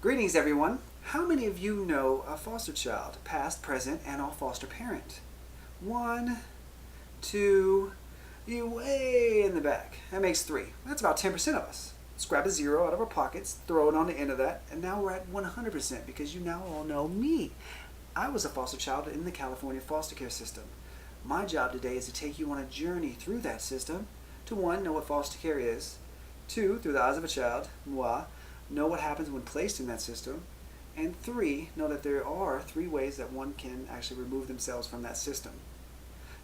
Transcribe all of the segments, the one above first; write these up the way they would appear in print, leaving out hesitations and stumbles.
Greetings, everyone. How many of you know a foster child, past, present, and all foster parent? One, two, you way in the back. That makes three. That's about 10% of us. Let's grab a zero out of our pockets, throw it on the end of that, and now we're at 100% because you now all know me. I was a foster child in the California foster care system. My job today is to take you on a journey through that system to one, know what foster care is, two, through the eyes of a child, moi, know what happens when placed in that system, and three, know that there are three ways that one can actually remove themselves from that system.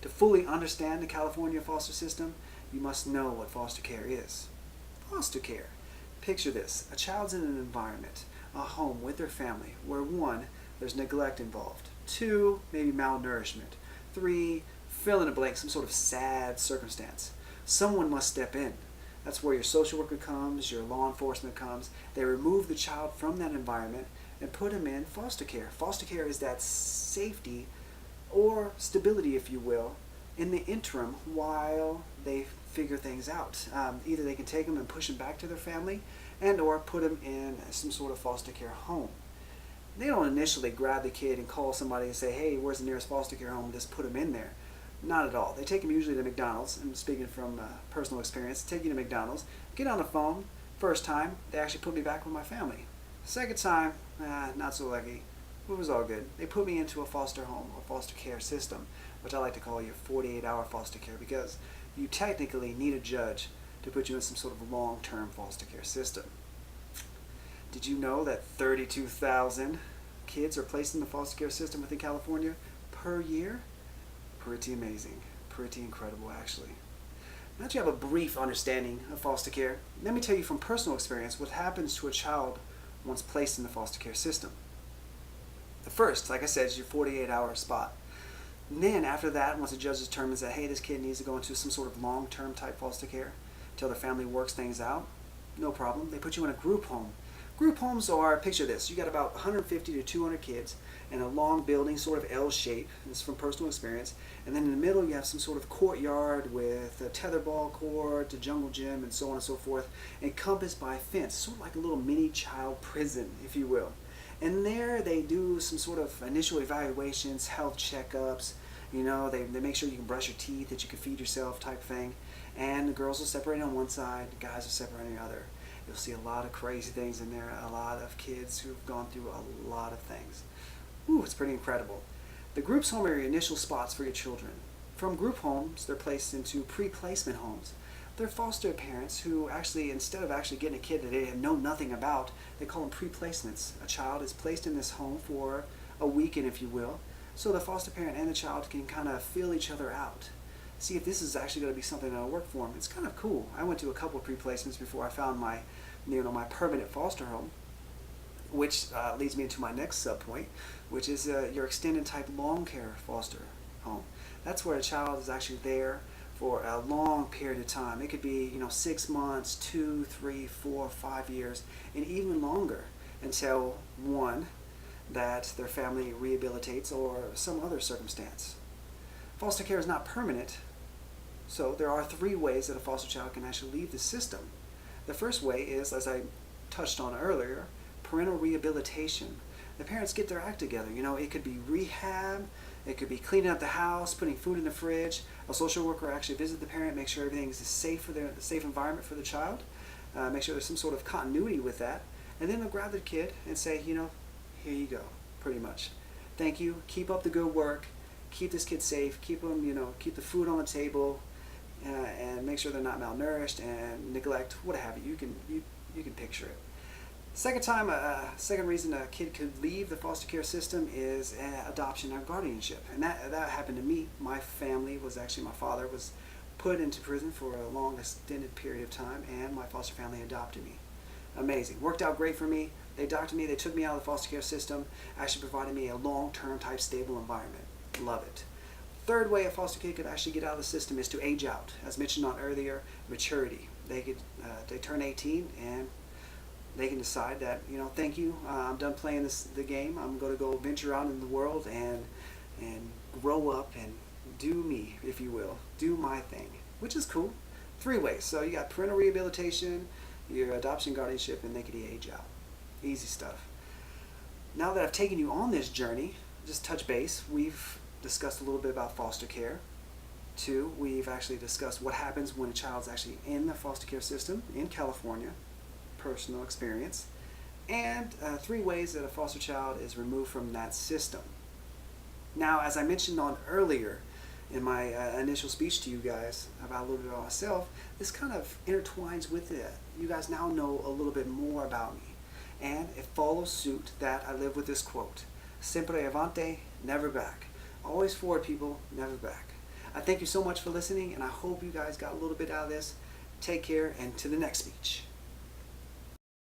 To fully understand the California foster system, you must know what foster care is. Foster care. Picture this. A child's in an environment, a home with their family, where one, there's neglect involved. Two, maybe malnourishment. Three, fill in the blank, some sort of sad circumstance. Someone must step in. That's where your social worker comes, your law enforcement comes. They remove the child from that environment and put him in foster care. Foster care is that safety or stability, if you will, in the interim while they figure things out. Either they can take them and push them back to their family and or put them in some sort of foster care home. They don't initially grab the kid and call somebody and say, hey, where's the nearest foster care home? Just put them in there. Not at all. They take them usually to McDonald's. I'm speaking from personal experience. Take you to McDonald's, get on the phone. First time, they actually put me back with my family. Second time, not so lucky. It was all good. They put me into a foster home or foster care system, which I like to call your 48-hour foster care because you technically need a judge to put you in some sort of long-term foster care system. Did you know that 32,000 kids are placed in the foster care system within California per year? Pretty amazing. Pretty incredible, actually. Now that you have a brief understanding of foster care, let me tell you from personal experience what happens to a child once placed in the foster care system. The first, like I said, is your 48-hour spot. And then after that, once the judge determines that, hey, this kid needs to go into some sort of long-term type foster care until the family works things out, no problem. They put you in a group home. Group homes are, picture this, you got about 150 to 200 kids in a long building, sort of L shape. This is from personal experience. And then in the middle you have some sort of courtyard with a tetherball court, a jungle gym, and so on and so forth, encompassed by a fence, sort of like a little mini child prison, if you will. And there they do some sort of initial evaluations, health checkups, they make sure you can brush your teeth, that you can feed yourself type thing. And the girls are separated on one side, the guys are separated on the other. You'll see a lot of crazy things in there, a lot of kids who've gone through a lot of things. Ooh, it's pretty incredible. The groups home are your initial spots for your children. From group homes, they're placed into pre-placement homes. They're foster parents who actually, instead of actually getting a kid that they know nothing about, they call them pre-placements. A child is placed in this home for a weekend, if you will, so the foster parent and the child can kind of feel each other out. See if this is actually going to be something that'll work for them. It's kind of cool. I went to a couple of pre-placements before I found my permanent foster home, which leads me into my next subpoint, which is your extended type long care foster home. That's where a child is actually there for a long period of time. It could be 6 months, 2, 3, 4, 5 years, and even longer until one, that their family rehabilitates or some other circumstance. Foster care is not permanent, so there are three ways that a foster child can actually leave the system. The first way is, as I touched on earlier, parental rehabilitation. The parents get their act together. It could be rehab, it could be cleaning up the house, putting food in the fridge. A social worker actually visit the parent, make sure everything is safe for the safe environment for the child, make sure there's some sort of continuity with that, and then they'll grab the kid and say, here you go, pretty much. Thank you. Keep up the good work. Keep this kid safe. Keep them, keep the food on the table, and make sure they're not malnourished and neglect, what have you. You can picture it. Second reason a kid could leave the foster care system is adoption or guardianship, and that happened to me. My family was actually, my father was put into prison for a long extended period of time, and my foster family adopted me. Amazing. Worked out great for me. They adopted me. They took me out of the foster care system, actually provided me a long-term type stable environment. Love it. Third way a foster kid could actually get out of the system is to age out. As mentioned on earlier, maturity. They turn 18 and they can decide that, thank you, I'm done playing the game. I'm going to go venture out in the world and grow up and do me, if you will, do my thing, which is cool. Three ways. So you got parental rehabilitation, your adoption guardianship, and they could age out. Easy stuff. Now that I've taken you on this journey, just touch base. We've discussed a little bit about foster care. 2, we've actually discussed what happens when a child's actually in the foster care system in California, personal experience. And 3 ways that a foster child is removed from that system. Now, as I mentioned on earlier in my initial speech to you guys about a little bit about myself, this kind of intertwines with it. You guys now know a little bit more about me. And it follows suit that I live with this quote: Sempre avanti, never back. Always forward, people, never back. I thank you so much for listening, and I hope you guys got a little bit out of this. Take care, and to the next speech.